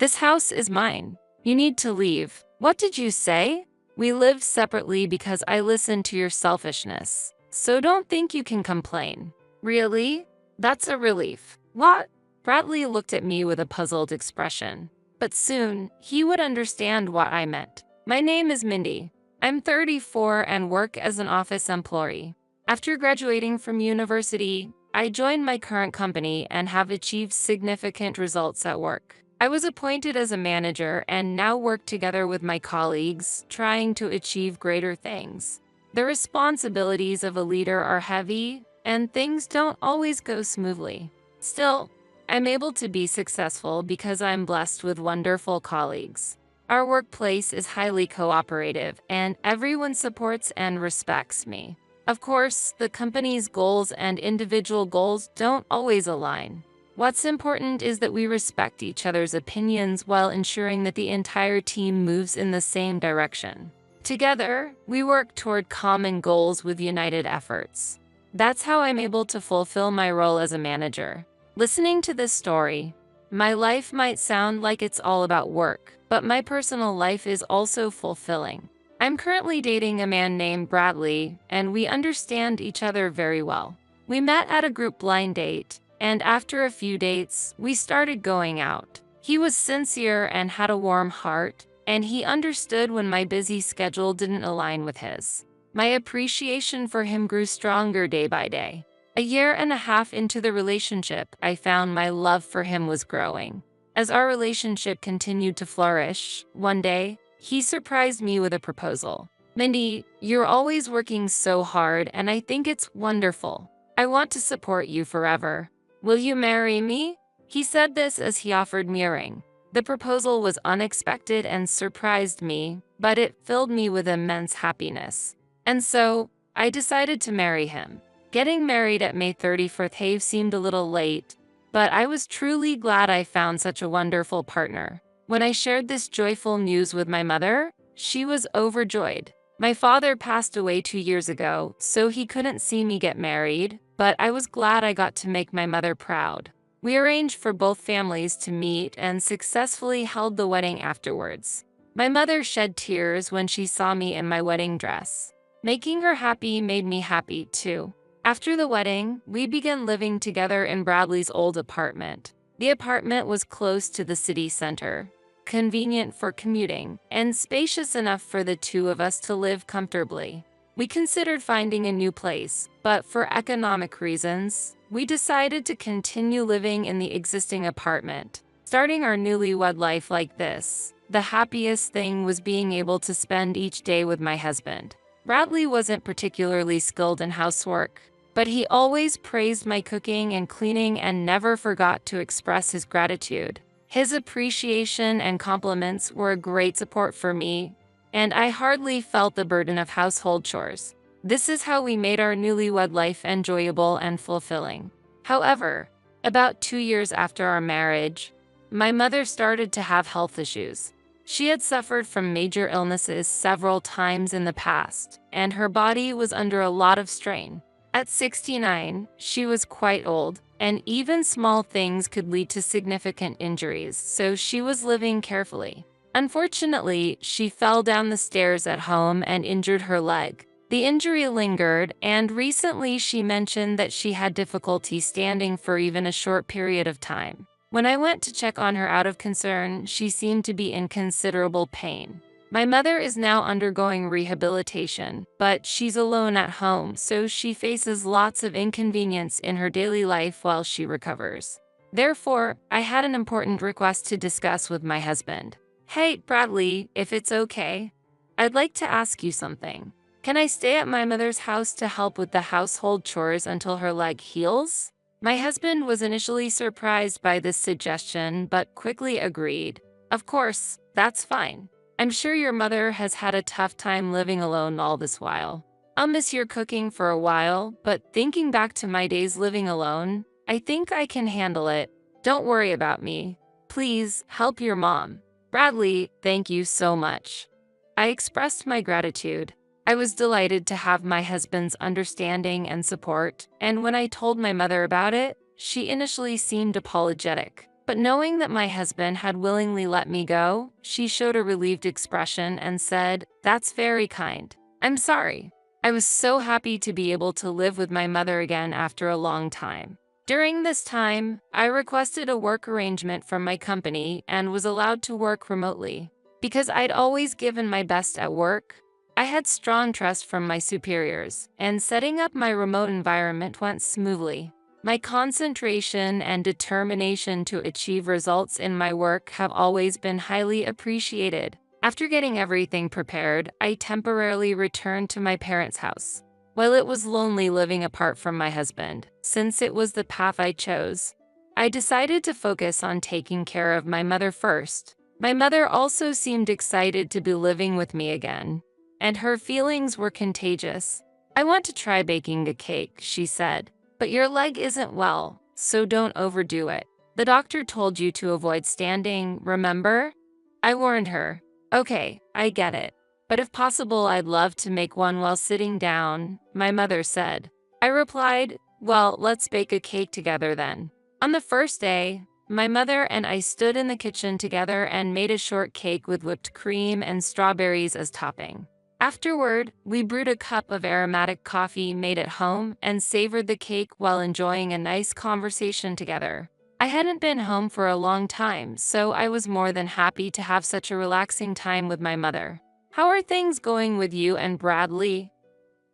This house is mine. You need to leave. What did you say? We live separately because I listened to your selfishness. So don't think you can complain. Really? That's a relief. What? Bradley looked at me with a puzzled expression. But soon, he would understand what I meant. My name is Mindy. I'm 34 and work as an office employee. After graduating from university, I joined my current company and have achieved significant results at work. I was appointed as a manager and now work together with my colleagues, trying to achieve greater things. The responsibilities of a leader are heavy, and things don't always go smoothly. Still, I'm able to be successful because I'm blessed with wonderful colleagues. Our workplace is highly cooperative, and everyone supports and respects me. Of course, the company's goals and individual goals don't always align. What's important is that we respect each other's opinions while ensuring that the entire team moves in the same direction. Together, we work toward common goals with united efforts. That's how I'm able to fulfill my role as a manager. Listening to this story, my life might sound like it's all about work, but my personal life is also fulfilling. I'm currently dating a man named Bradley, and we understand each other very well. We met at a group blind date, and after a few dates, we started going out. He was sincere and had a warm heart, and he understood when my busy schedule didn't align with his. My appreciation for him grew stronger day by day. A year and a half into the relationship, I found my love for him was growing. As our relationship continued to flourish, one day, he surprised me with a proposal. Mindy, you're always working so hard, and I think it's wonderful. I want to support you forever. Will you marry me? He said this as he offered me a ring. The proposal was unexpected and surprised me, but it filled me with immense happiness. And so, I decided to marry him. Getting married at May 31st seemed a little late, but I was truly glad I found such a wonderful partner. When I shared this joyful news with my mother, she was overjoyed. My father passed away 2 years ago, so he couldn't see me get married, but I was glad I got to make my mother proud. We arranged for both families to meet and successfully held the wedding afterwards. My mother shed tears when she saw me in my wedding dress. Making her happy made me happy too. After the wedding, we began living together in Bradley's old apartment. The apartment was close to the city center, convenient for commuting, and spacious enough for the two of us to live comfortably. We considered finding a new place, but for economic reasons, we decided to continue living in the existing apartment. Starting our newlywed life like this, the happiest thing was being able to spend each day with my husband. Bradley wasn't particularly skilled in housework, but he always praised my cooking and cleaning and never forgot to express his gratitude. His appreciation and compliments were a great support for me, and I hardly felt the burden of household chores. This is how we made our newlywed life enjoyable and fulfilling. However, about 2 years after our marriage, my mother started to have health issues. She had suffered from major illnesses several times in the past, and her body was under a lot of strain. At 69, she was quite old, and even small things could lead to significant injuries, so she was living carefully. Unfortunately, she fell down the stairs at home and injured her leg. The injury lingered, and recently she mentioned that she had difficulty standing for even a short period of time. When I went to check on her out of concern, she seemed to be in considerable pain. My mother is now undergoing rehabilitation, but she's alone at home, so she faces lots of inconvenience in her daily life while she recovers. Therefore, I had an important request to discuss with my husband. Hey, Bradley, if it's okay, I'd like to ask you something. Can I stay at my mother's house to help with the household chores until her leg heals? My husband was initially surprised by this suggestion, but quickly agreed. Of course, that's fine. I'm sure your mother has had a tough time living alone all this while. I'll miss your cooking for a while, but thinking back to my days living alone, I think I can handle it. Don't worry about me. Please, help your mom. Bradley, thank you so much. I expressed my gratitude. I was delighted to have my husband's understanding and support, and when I told my mother about it, she initially seemed apologetic. But knowing that my husband had willingly let me go, she showed a relieved expression and said, "That's very kind. I'm sorry." I was so happy to be able to live with my mother again after a long time. During this time, I requested a work arrangement from my company and was allowed to work remotely. Because I'd always given my best at work, I had strong trust from my superiors, and setting up my remote environment went smoothly. My concentration and determination to achieve results in my work have always been highly appreciated. After getting everything prepared, I temporarily returned to my parents' house. While it was lonely living apart from my husband, since it was the path I chose, I decided to focus on taking care of my mother first. My mother also seemed excited to be living with me again, and her feelings were contagious. "I want to try baking a cake," she said. "But your leg isn't well, so don't overdo it. The doctor told you to avoid standing, remember?" I warned her. "Okay, I get it. But if possible, I'd love to make one while sitting down," my mother said. I replied, "Well, let's bake a cake together then." On the first day, my mother and I stood in the kitchen together and made a short cake with whipped cream and strawberries as topping. Afterward, we brewed a cup of aromatic coffee made at home and savored the cake while enjoying a nice conversation together. I hadn't been home for a long time, so I was more than happy to have such a relaxing time with my mother. "How are things going with you and Bradley?"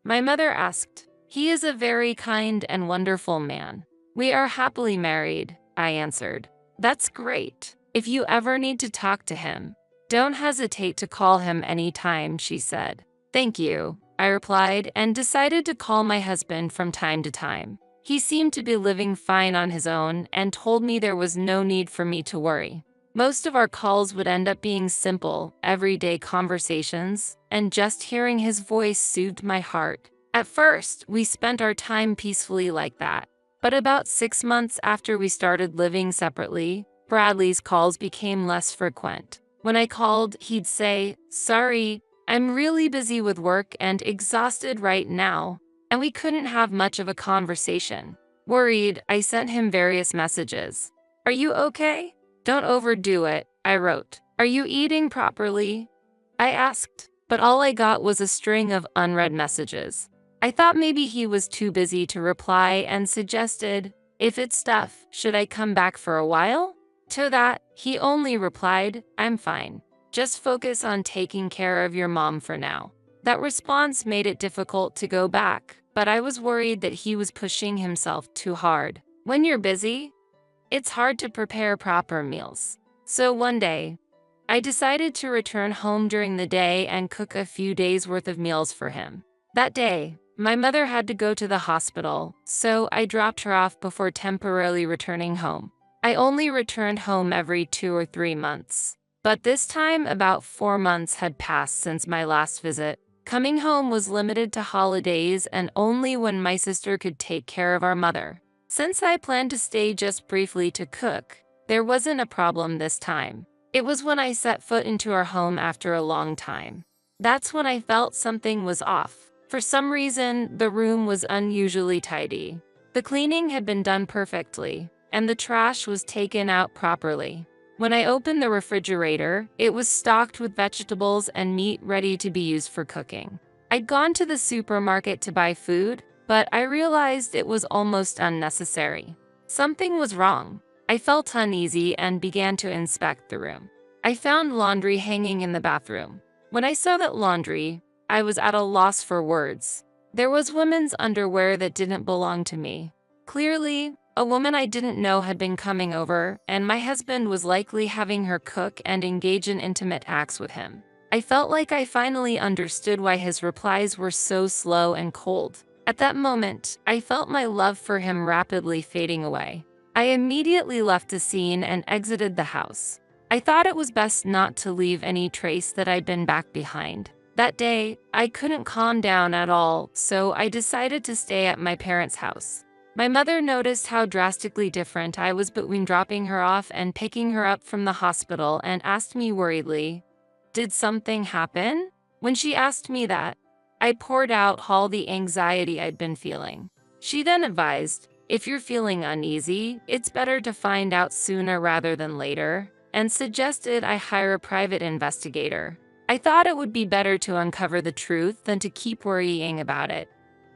my mother asked. "He is a very kind and wonderful man. We are happily married," I answered. "That's great. If you ever need to talk to him, don't hesitate to call him anytime," she said. "Thank you," I replied, and decided to call my husband from time to time. He seemed to be living fine on his own and told me there was no need for me to worry. Most of our calls would end up being simple, everyday conversations, and just hearing his voice soothed my heart. At first, we spent our time peacefully like that. But about 6 months after we started living separately, Bradley's calls became less frequent. When I called, he'd say, "Sorry, I'm really busy with work and exhausted right now," and we couldn't have much of a conversation. Worried, I sent him various messages. "Are you okay? Don't overdo it," I wrote. "Are you eating properly?" I asked, but all I got was a string of unread messages. I thought maybe he was too busy to reply and suggested, "If it's tough, should I come back for a while?" To that, he only replied, "I'm fine. Just focus on taking care of your mom for now." That response made it difficult to go back, but I was worried that he was pushing himself too hard. When you're busy, it's hard to prepare proper meals. So one day, I decided to return home during the day and cook a few days' worth of meals for him. That day, my mother had to go to the hospital, so I dropped her off before temporarily returning home. I only returned home every 2 or 3 months. But this time, about 4 months had passed since my last visit. Coming home was limited to holidays and only when my sister could take care of our mother. Since I planned to stay just briefly to cook, there wasn't a problem this time. It was when I set foot into our home after a long time. That's when I felt something was off. For some reason, the room was unusually tidy. The cleaning had been done perfectly, and the trash was taken out properly. When I opened the refrigerator, it was stocked with vegetables and meat ready to be used for cooking. I'd gone to the supermarket to buy food, but I realized it was almost unnecessary. Something was wrong. I felt uneasy and began to inspect the room. I found laundry hanging in the bathroom. When I saw that laundry, I was at a loss for words. There was women's underwear that didn't belong to me. Clearly, a woman I didn't know had been coming over, and my husband was likely having her cook and engage in intimate acts with him. I felt like I finally understood why his replies were so slow and cold. At that moment, I felt my love for him rapidly fading away. I immediately left the scene and exited the house. I thought it was best not to leave any trace that I'd been back behind. That day, I couldn't calm down at all, so I decided to stay at my parents' house. My mother noticed how drastically different I was between dropping her off and picking her up from the hospital and asked me worriedly, "Did something happen?" When she asked me that, I poured out all the anxiety I'd been feeling. She then advised, If you're feeling uneasy, it's better to find out sooner rather than later, and suggested I hire a private investigator. I thought it would be better to uncover the truth than to keep worrying about it,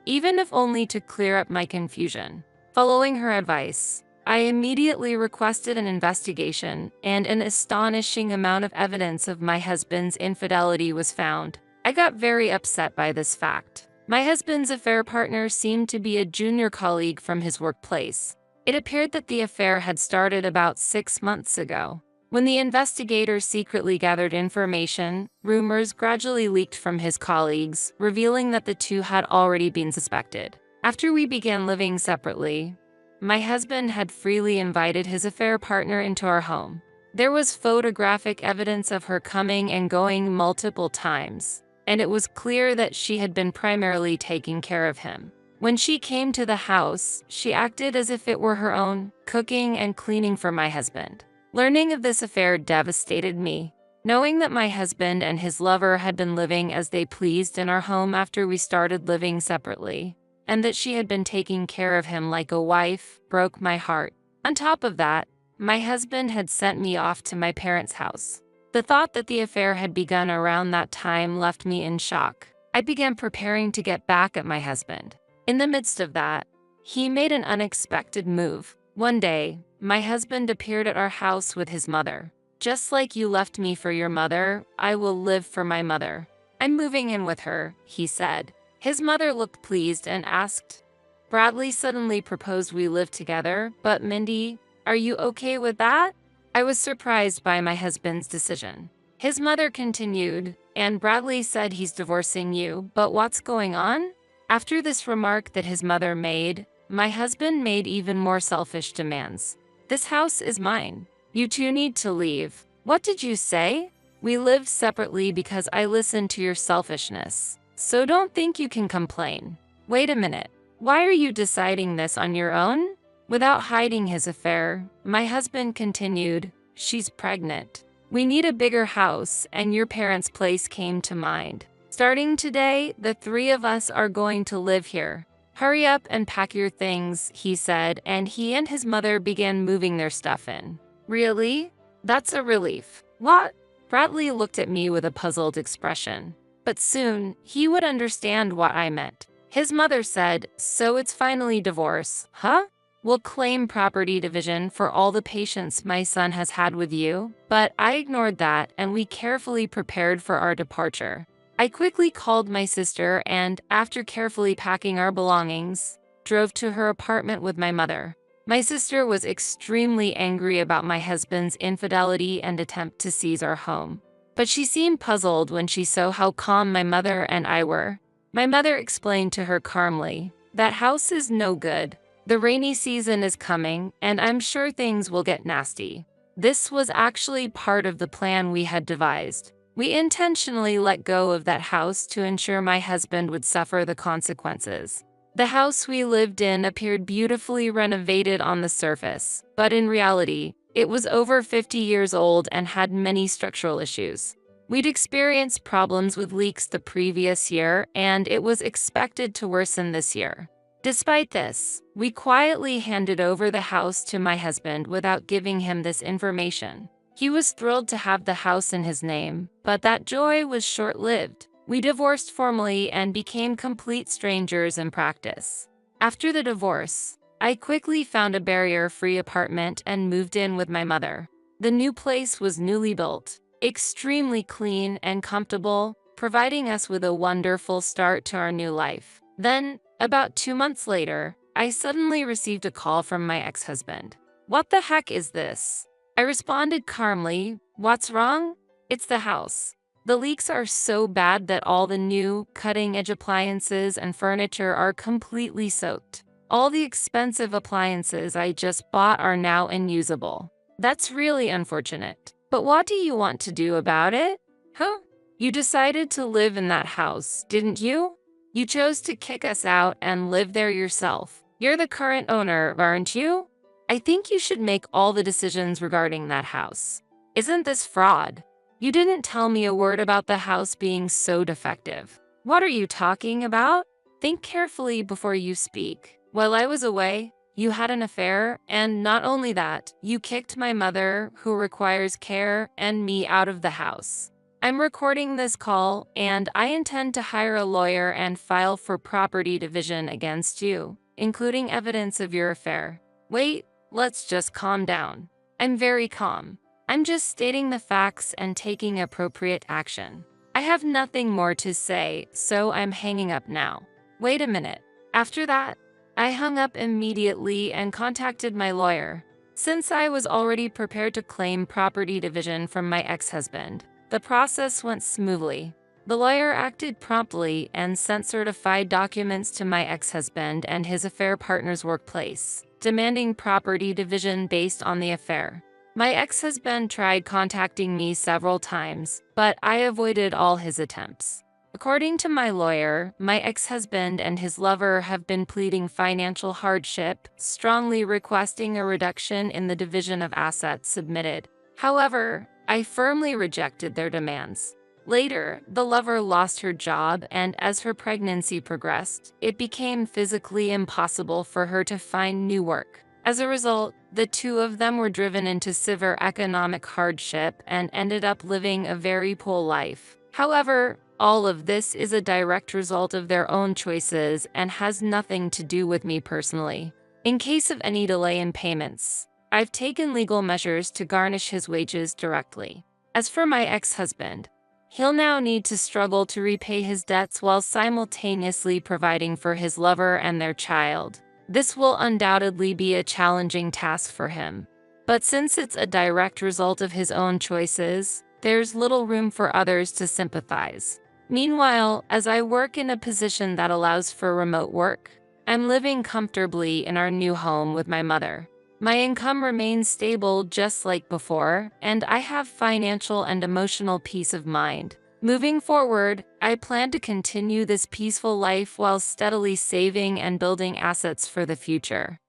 even if only to clear up my confusion. Following her advice, I immediately requested an investigation, and an astonishing amount of evidence of my husband's infidelity was found. I got very upset by this fact. My husband's affair partner seemed to be a junior colleague from his workplace. It appeared that the affair had started about 6 months ago. When the investigators secretly gathered information, rumors gradually leaked from his colleagues, revealing that the two had already been suspected. After we began living separately, my husband had freely invited his affair partner into our home. There was photographic evidence of her coming and going multiple times, and it was clear that she had been primarily taking care of him. When she came to the house, she acted as if it were her own, cooking and cleaning for my husband. Learning of this affair devastated me. Knowing that my husband and his lover had been living as they pleased in our home after we started living separately, and that she had been taking care of him like a wife, broke my heart. On top of that, my husband had sent me off to my parents' house. The thought that the affair had begun around that time left me in shock. I began preparing to get back at my husband. In the midst of that, he made an unexpected move. One day, my husband appeared at our house with his mother. "Just like you left me for your mother, I will live for my mother. I'm moving in with her," he said. His mother looked pleased and asked, "Bradley suddenly proposed we live together, but Mindy, are you okay with that?" I was surprised by my husband's decision. His mother continued, "And Bradley said he's divorcing you, but what's going on?" After this remark that his mother made, my husband made even more selfish demands. "This house is mine. You two need to leave." "What did you say?" "We live separately because I listened to your selfishness. So don't think you can complain." "Wait a minute. Why are you deciding this on your own?" Without hiding his affair, my husband continued, "She's pregnant. We need a bigger house, and your parents' place came to mind. Starting today, the three of us are going to live here. Hurry up and pack your things," he said, and he and his mother began moving their stuff in. "Really? That's a relief." "What?" Bradley looked at me with a puzzled expression. But soon, he would understand what I meant. His mother said, "So it's finally divorce, huh? We'll claim property division for all the patience my son has had with you." But I ignored that, and we carefully prepared for our departure. I quickly called my sister and, after carefully packing our belongings, drove to her apartment with my mother. My sister was extremely angry about my husband's infidelity and attempt to seize our home. But she seemed puzzled when she saw how calm my mother and I were. My mother explained to her calmly, "That house is no good. The rainy season is coming, and I'm sure things will get nasty." This was actually part of the plan we had devised. We intentionally let go of that house to ensure my husband would suffer the consequences. The house we lived in appeared beautifully renovated on the surface, but in reality, it was over 50 years old and had many structural issues. We'd experienced problems with leaks the previous year, and it was expected to worsen this year. Despite this, we quietly handed over the house to my husband without giving him this information. He was thrilled to have the house in his name, but that joy was short-lived. We divorced formally and became complete strangers in practice. After the divorce, I quickly found a barrier-free apartment and moved in with my mother. The new place was newly built, extremely clean and comfortable, providing us with a wonderful start to our new life. Then, about 2 months later, I suddenly received a call from my ex-husband. "What the heck is this?" I responded calmly, "What's wrong?" "It's the house. The leaks are so bad that all the new, cutting-edge appliances and furniture are completely soaked. All the expensive appliances I just bought are now unusable." "That's really unfortunate. But what do you want to do about it?" "Huh? You decided to live in that house, didn't you? You chose to kick us out and live there yourself. You're the current owner, aren't you? I think you should make all the decisions regarding that house. Isn't this fraud? You didn't tell me a word about the house being so defective." "What are you talking about? Think carefully before you speak." While I was away, you had an affair, and not only that, you kicked my mother, who requires care, and me out of the house. I'm recording this call, and I intend to hire a lawyer and file for property division against you, including evidence of your affair. Wait, let's just calm down. I'm very calm. I'm just stating the facts and taking appropriate action. I have nothing more to say, so I'm hanging up now. Wait a minute. After that, I hung up immediately and contacted my lawyer. Since I was already prepared to claim property division from my ex-husband, the process went smoothly. The lawyer acted promptly and sent certified documents to my ex-husband and his affair partner's workplace, demanding property division based on the affair. My ex-husband tried contacting me several times, but I avoided all his attempts. According to my lawyer, my ex-husband and his lover have been pleading financial hardship, strongly requesting a reduction in the division of assets submitted. However, I firmly rejected their demands. Later, the lover lost her job, and as her pregnancy progressed, it became physically impossible for her to find new work. As a result, the two of them were driven into severe economic hardship and ended up living a very poor life. However, all of this is a direct result of their own choices and has nothing to do with me personally. In case of any delay in payments, I've taken legal measures to garnish his wages directly. As for my ex-husband, he'll now need to struggle to repay his debts while simultaneously providing for his lover and their child. This will undoubtedly be a challenging task for him. But since it's a direct result of his own choices, there's little room for others to sympathize. Meanwhile, as I work in a position that allows for remote work, I'm living comfortably in our new home with my mother. My income remains stable just like before, and I have financial and emotional peace of mind. Moving forward, I plan to continue this peaceful life while steadily saving and building assets for the future.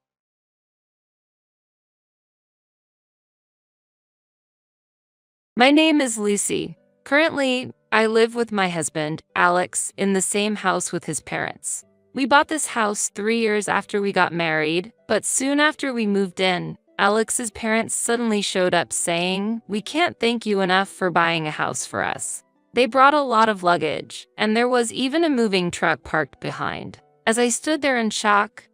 My name is Lucy. Currently, I live with my husband, Alex, in the same house with his parents. We bought this house 3 years after we got married, but soon after we moved in, Alex's parents suddenly showed up saying, "We can't thank you enough for buying a house for us." They brought a lot of luggage, and there was even a moving truck parked behind. As I stood there in shock,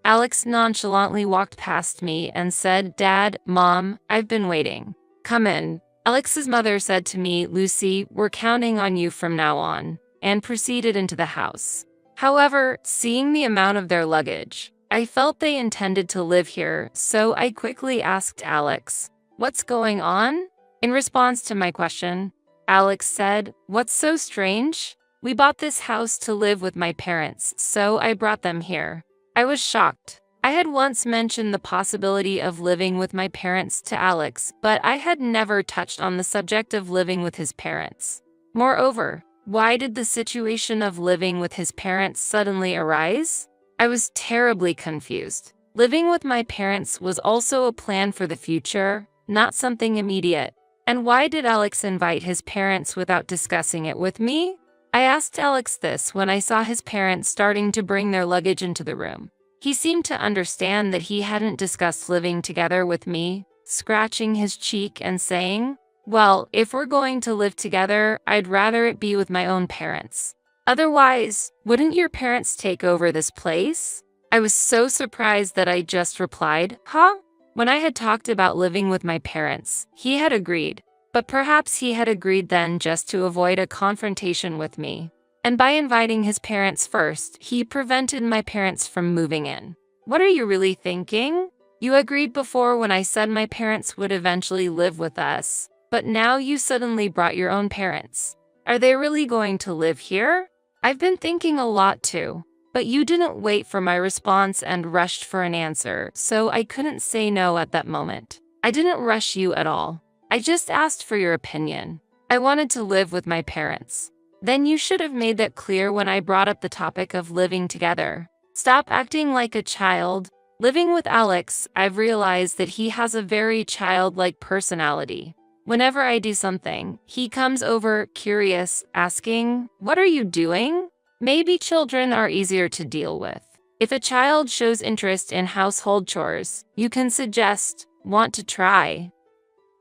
Alex nonchalantly walked past me and said, "Dad, Mom, I've been waiting. Come in." Alex's mother said to me, "Lucy, we're counting on you from now on," and proceeded into the house. However, seeing the amount of their luggage, I felt they intended to live here, so I quickly asked Alex, "What's going on?" In response to my question, Alex said, "What's so strange? We bought this house to live with my parents, so I brought them here." I was shocked. I had once mentioned the possibility of living with my parents to Alex, but I had never touched on the subject of living with his parents. Moreover, why did the situation of living with his parents suddenly arise? I was terribly confused. Living with my parents was also a plan for the future, not something immediate. And why did Alex invite his parents without discussing it with me? I asked Alex this when I saw his parents starting to bring their luggage into the room. He seemed to understand that he hadn't discussed living together with me, scratching his cheek and saying, "Well, if we're going to live together, I'd rather it be with my own parents. Otherwise, wouldn't your parents take over this place?" I was so surprised that I just replied, "Huh?" When I had talked about living with my parents, he had agreed. But perhaps he had agreed then just to avoid a confrontation with me. And by inviting his parents first, he prevented my parents from moving in. What are you really thinking? You agreed before when I said my parents would eventually live with us, but now you suddenly brought your own parents. Are they really going to live here? I've been thinking a lot too, but you didn't wait for my response and rushed for an answer, so I couldn't say no at that moment. I didn't rush you at all. I just asked for your opinion. I wanted to live with my parents. Then you should have made that clear when I brought up the topic of living together. Stop acting like a child. Living with Alex, I've realized that he has a very childlike personality. Whenever I do something, he comes over curious, asking, "What are you doing?" Maybe children are easier to deal with. If a child shows interest in household chores, you can suggest, want to try,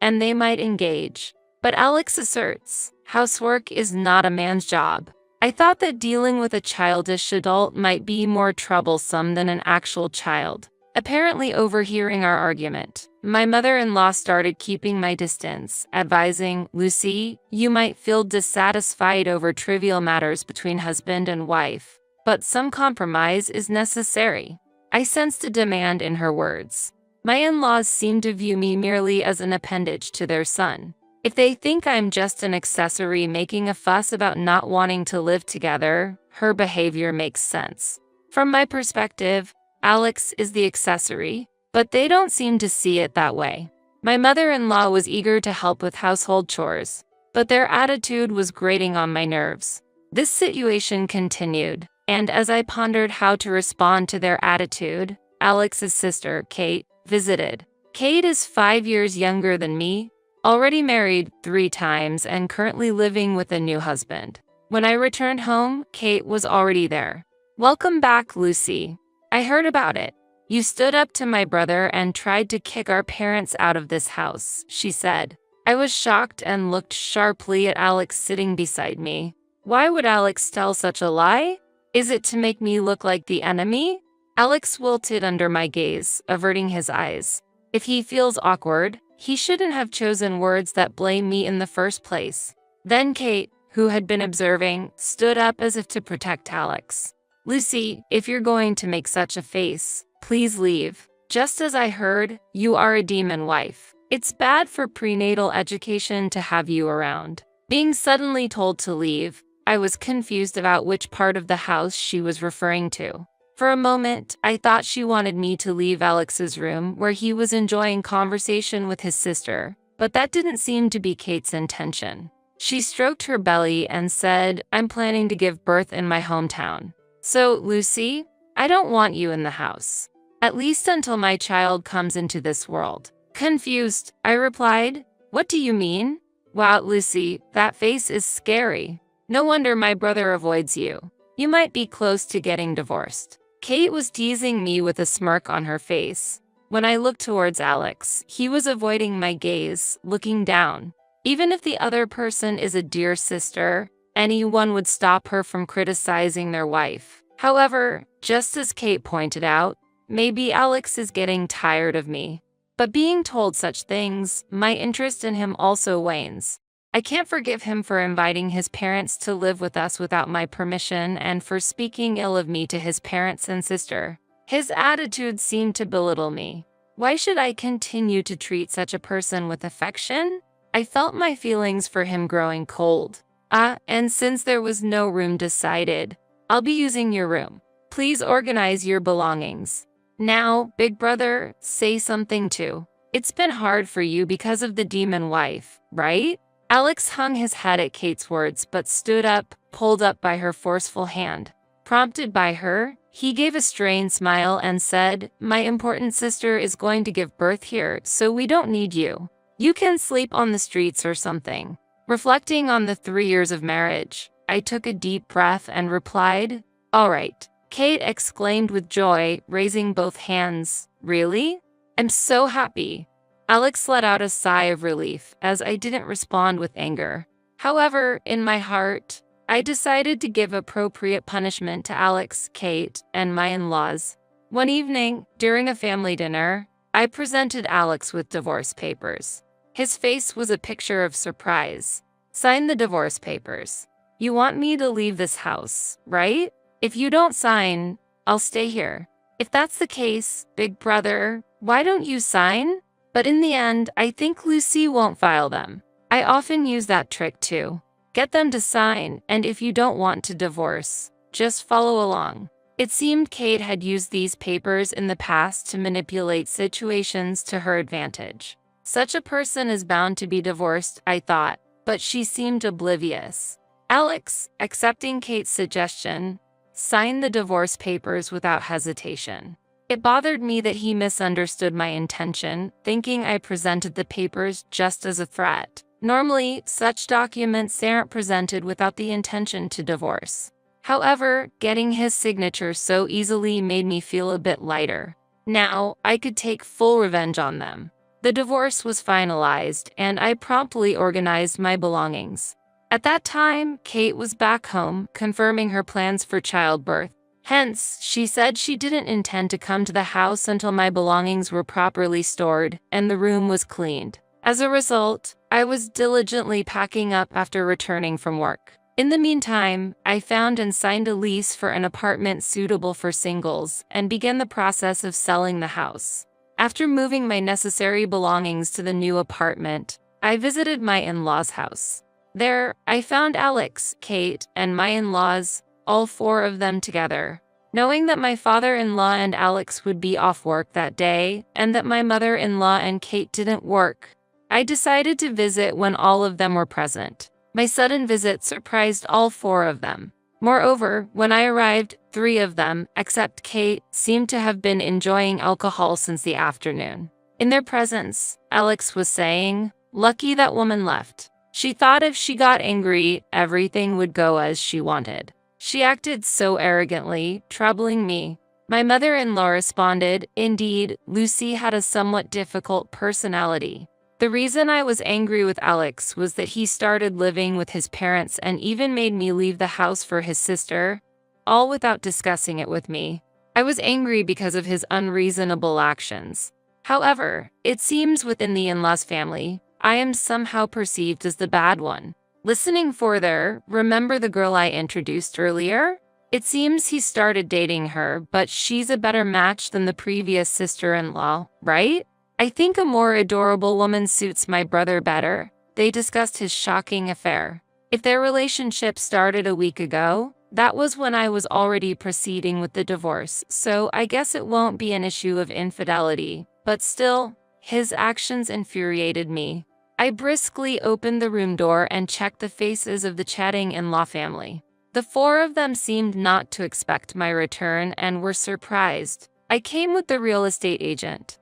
and they might engage. But Alex asserts, housework is not a man's job. I thought that dealing with a childish adult might be more troublesome than an actual child. Apparently overhearing our argument, my mother-in-law started keeping my distance, advising, Lucy, you might feel dissatisfied over trivial matters between husband and wife, but some compromise is necessary. I sensed a demand in her words. My in-laws seem to view me merely as an appendage to their son. If they think I'm just an accessory making a fuss about not wanting to live together, her behavior makes sense. From my perspective, Alex is the accessory, but they don't seem to see it that way. My mother-in-law was eager to help with household chores, but their attitude was grating on my nerves. This situation continued, and as I pondered how to respond to their attitude, Alex's sister, Kate, visited. Kate is 5 years younger than me, already married 3 times and currently living with a new husband. When I returned home, Kate was already there. Welcome back, Lucy. I heard about it. You stood up to my brother and tried to kick our parents out of this house, she said. I was shocked and looked sharply at Alex sitting beside me. Why would Alex tell such a lie? Is it to make me look like the enemy? Alex wilted under my gaze, averting his eyes. If he feels awkward, he shouldn't have chosen words that blame me in the first place. Then Kate, who had been observing, stood up as if to protect Alex. Lucy, if you're going to make such a face, please leave. Just as I heard, you are a demon wife. It's bad for prenatal education to have you around. Being suddenly told to leave, I was confused about which part of the house she was referring to. For a moment, I thought she wanted me to leave Alex's room where he was enjoying conversation with his sister, but that didn't seem to be Kate's intention. She stroked her belly and said, I'm planning to give birth in my hometown. So, Lucy, I don't want you in the house. At least until my child comes into this world. Confused, I replied, what do you mean? Wow, Lucy, that face is scary. No wonder my brother avoids you. You might be close to getting divorced. Kate was teasing me with a smirk on her face. When I looked towards Alex, he was avoiding my gaze, looking down. Even if the other person is a dear sister, anyone would stop her from criticizing their wife. However, just as Kate pointed out, maybe Alex is getting tired of me. But being told such things, my interest in him also wanes. I can't forgive him for inviting his parents to live with us without my permission and for speaking ill of me to his parents and sister. His attitude seemed to belittle me. Why should I continue to treat such a person with affection? I felt my feelings for him growing cold. And since there was no room decided, I'll be using your room. Please organize your belongings. Now, big brother, say something too. It's been hard for you because of the demon wife, right? Alex hung his head at Kate's words but stood up, pulled up by her forceful hand. Prompted by her, he gave a strained smile and said, my important sister is going to give birth here, so we don't need you. You can sleep on the streets or something. Reflecting on the 3 years of marriage, I took a deep breath and replied, all right. Kate exclaimed with joy, raising both hands. Really? I'm so happy. Alex let out a sigh of relief as I didn't respond with anger. However, in my heart, I decided to give appropriate punishment to Alex, Kate, and my in-laws. One evening, during a family dinner, I presented Alex with divorce papers. His face was a picture of surprise. Sign the divorce papers. You want me to leave this house, right? If you don't sign, I'll stay here. If that's the case, big brother, why don't you sign? But in the end, I think Lucy won't file them. I often use that trick too. Get them to sign, and if you don't want to divorce, just follow along. It seemed Kate had used these papers in the past to manipulate situations to her advantage. Such a person is bound to be divorced, I thought, but she seemed oblivious. Alex, accepting Kate's suggestion, signed the divorce papers without hesitation. It bothered me that he misunderstood my intention, thinking I presented the papers just as a threat. Normally, such documents aren't presented without the intention to divorce. However, getting his signature so easily made me feel a bit lighter. Now, I could take full revenge on them. The divorce was finalized, and I promptly organized my belongings. At that time, Kate was back home, confirming her plans for childbirth. Hence, she said she didn't intend to come to the house until my belongings were properly stored and the room was cleaned. As a result, I was diligently packing up after returning from work. In the meantime, I found and signed a lease for an apartment suitable for singles and began the process of selling the house. After moving my necessary belongings to the new apartment, I visited my in-laws' house. There, I found Alex, Kate, and my in-laws, all four of them together. Knowing that my father-in-law and Alex would be off work that day, and that my mother-in-law and Kate didn't work, I decided to visit when all of them were present. My sudden visit surprised all four of them. Moreover, when I arrived, three of them, except Kate, seemed to have been enjoying alcohol since the afternoon. In their presence, Alex was saying, "Lucky that woman left. She thought if she got angry, everything would go as she wanted. She acted so arrogantly, troubling me." My mother-in-law responded, "Indeed, Lucy had a somewhat difficult personality. The reason I was angry with Alex was that he started living with his parents and even made me leave the house for his sister, all without discussing it with me. I was angry because of his unreasonable actions. However, it seems within the in-laws family, I am somehow perceived as the bad one. Listening further, remember the girl I introduced earlier? It seems he started dating her, but she's a better match than the previous sister-in-law, right? I think a more adorable woman suits my brother better." They discussed his shocking affair. If their relationship started a week ago, that was when I was already proceeding with the divorce, so I guess it won't be an issue of infidelity. But still, his actions infuriated me. I briskly opened the room door and checked the faces of the chatting in-law family. The four of them seemed not to expect my return and were surprised. I came with the real estate agent.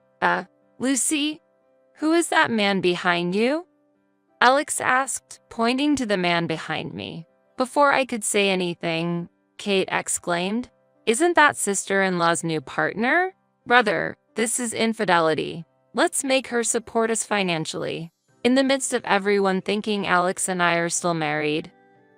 Lucy, who is that man behind you?" Alex asked, pointing to the man behind me. Before I could say anything, Kate exclaimed, "Isn't that sister-in-law's new partner? Brother, this is infidelity. Let's make her support us financially." In the midst of everyone thinking Alex and I are still married,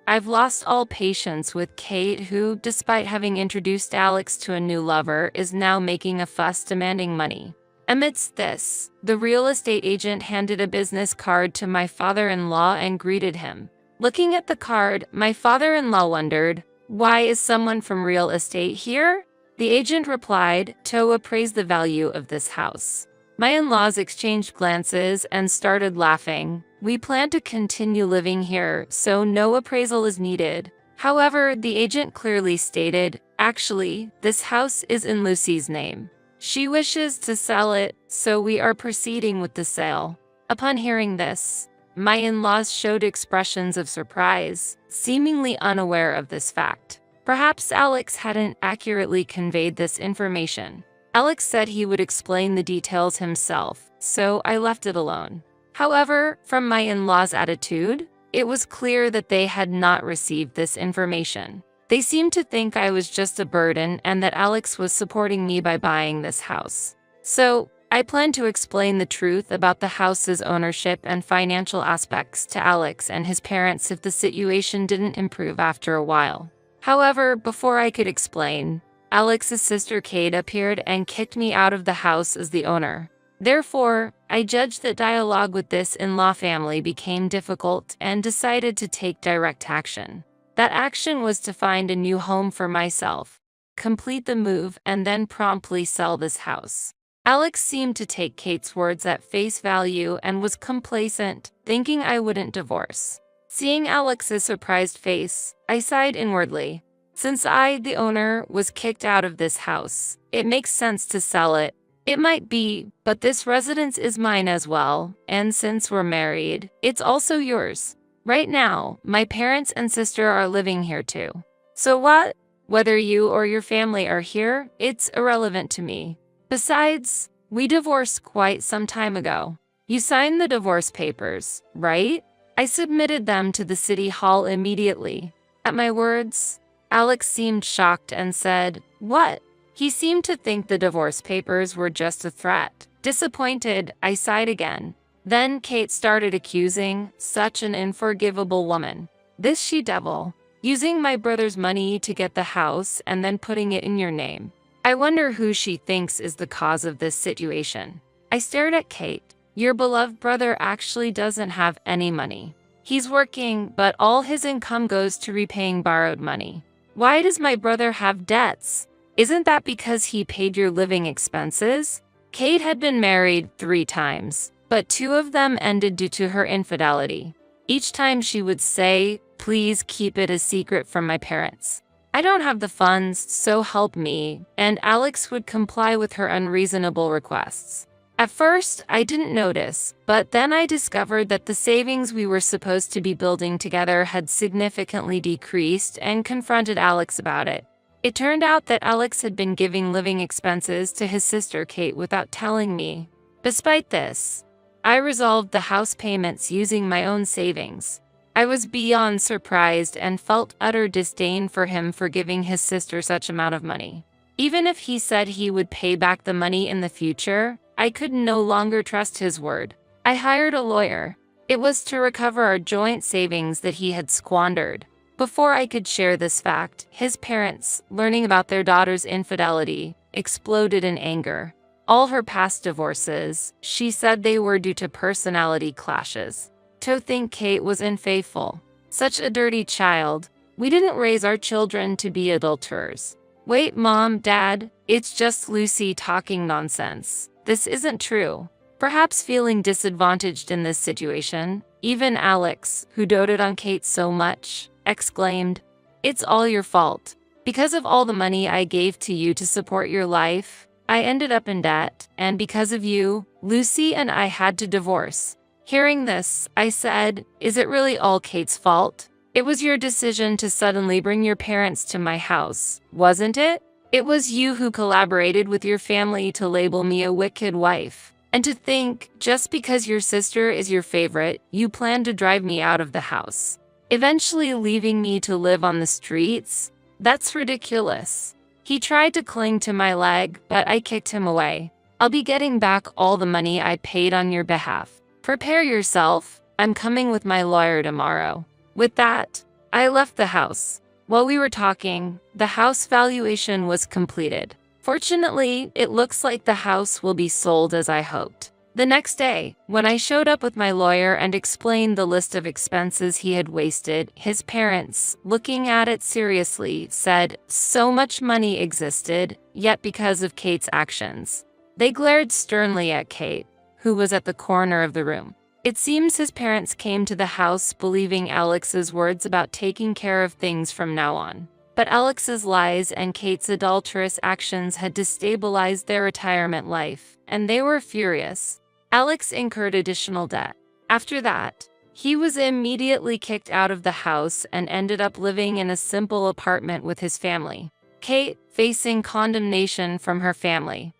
I've lost all patience with Kate, who, despite having introduced Alex to a new lover, is now making a fuss demanding money. Amidst this, the real estate agent handed a business card to my father-in-law and greeted him. Looking at the card, my father-in-law wondered, "Why is someone from real estate here?" The agent replied, "To appraise the value of this house." My in-laws exchanged glances and started laughing. "We plan to continue living here, so no appraisal is needed." However, the agent clearly stated, "Actually, this house is in Lucy's name. She wishes to sell it, so we are proceeding with the sale." Upon hearing this, my in-laws showed expressions of surprise, seemingly unaware of this fact. Perhaps Alex hadn't accurately conveyed this information. Alex said he would explain the details himself, so I left it alone. However, from my in-laws' attitude, it was clear that they had not received this information. They seemed to think I was just a burden and that Alex was supporting me by buying this house. So, I planned to explain the truth about the house's ownership and financial aspects to Alex and his parents if the situation didn't improve after a while. However, before I could explain, Alex's sister Kate appeared and kicked me out of the house as the owner. Therefore, I judged that dialogue with this in-law family became difficult and decided to take direct action. That action was to find a new home for myself, complete the move, and then promptly sell this house. Alex seemed to take Kate's words at face value and was complacent, thinking I wouldn't divorce. Seeing Alex's surprised face, I sighed inwardly. Since I, the owner, was kicked out of this house, it makes sense to sell it. It might be, but this residence is mine as well, and since we're married, it's also yours. Right now, my parents and sister are living here too. So what? Whether you or your family are here, it's irrelevant to me. Besides, we divorced quite some time ago. You signed the divorce papers, right? I submitted them to the city hall immediately. At my words, Alex seemed shocked and said, "What?" He seemed to think the divorce papers were just a threat. Disappointed, I sighed again. Then Kate started accusing, "Such an unforgivable woman. This she-devil. Using my brother's money to get the house and then putting it in your name. I wonder who she thinks is the cause of this situation." I stared at Kate. "Your beloved brother actually doesn't have any money. He's working, but all his income goes to repaying borrowed money. Why does my brother have debts? Isn't that because he paid your living expenses?" Kate had been married 3 times, but 2 of them ended due to her infidelity. Each time she would say, "Please keep it a secret from my parents. I don't have the funds, so help me," and Alex would comply with her unreasonable requests. At first, I didn't notice, but then I discovered that the savings we were supposed to be building together had significantly decreased and confronted Alex about it. It turned out that Alex had been giving living expenses to his sister Kate without telling me. Despite this, I resolved the house payments using my own savings. I was beyond surprised and felt utter disdain for him for giving his sister such amount of money. Even if he said he would pay back the money in the future, I could no longer trust his word. I hired a lawyer. It was to recover our joint savings that he had squandered. Before I could share this fact, his parents, learning about their daughter's infidelity, exploded in anger. All her past divorces, she said they were due to personality clashes. To think Kate was unfaithful. Such a dirty child. We didn't raise our children to be adulterers. Wait, Mom, Dad, it's just Lucy talking nonsense. This isn't true. Perhaps feeling disadvantaged in this situation, even Alex, who doted on Kate so much, exclaimed, "It's all your fault. Because of all the money I gave to you to support your life, I ended up in debt, and because of you, Lucy and I had to divorce." Hearing this, I said, "Is it really all Kate's fault? It was your decision to suddenly bring your parents to my house, wasn't it? It was you who collaborated with your family to label me a wicked wife. And to think, just because your sister is your favorite, you plan to drive me out of the house, eventually leaving me to live on the streets? That's ridiculous." He tried to cling to my leg, but I kicked him away. "I'll be getting back all the money I paid on your behalf. Prepare yourself, I'm coming with my lawyer tomorrow." With that, I left the house. While we were talking, the house valuation was completed. Fortunately, it looks like the house will be sold as I hoped. The next day, when I showed up with my lawyer and explained the list of expenses he had wasted, his parents, looking at it seriously, said so much money existed, yet because of Kate's actions. They glared sternly at Kate, who was at the corner of the room. It seems his parents came to the house believing Alex's words about taking care of things from now on. But Alex's lies and Kate's adulterous actions had destabilized their retirement life, and they were furious. Alex incurred additional debt. After that, he was immediately kicked out of the house and ended up living in a simple apartment with his family. Kate, facing condemnation from her family,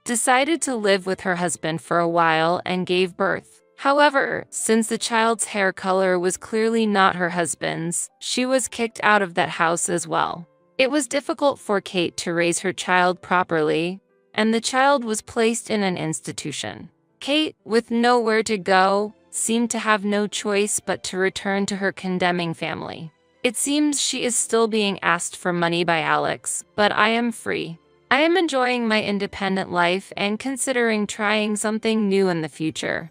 decided to live with her husband for a while and gave birth. However, since the child's hair color was clearly not her husband's, she was kicked out of that house as well. It was difficult for Kate to raise her child properly, and the child was placed in an institution. Kate, with nowhere to go, seemed to have no choice but to return to her condemning family. It seems she is still being asked for money by Alex, but I am free. I am enjoying my independent life and considering trying something new in the future.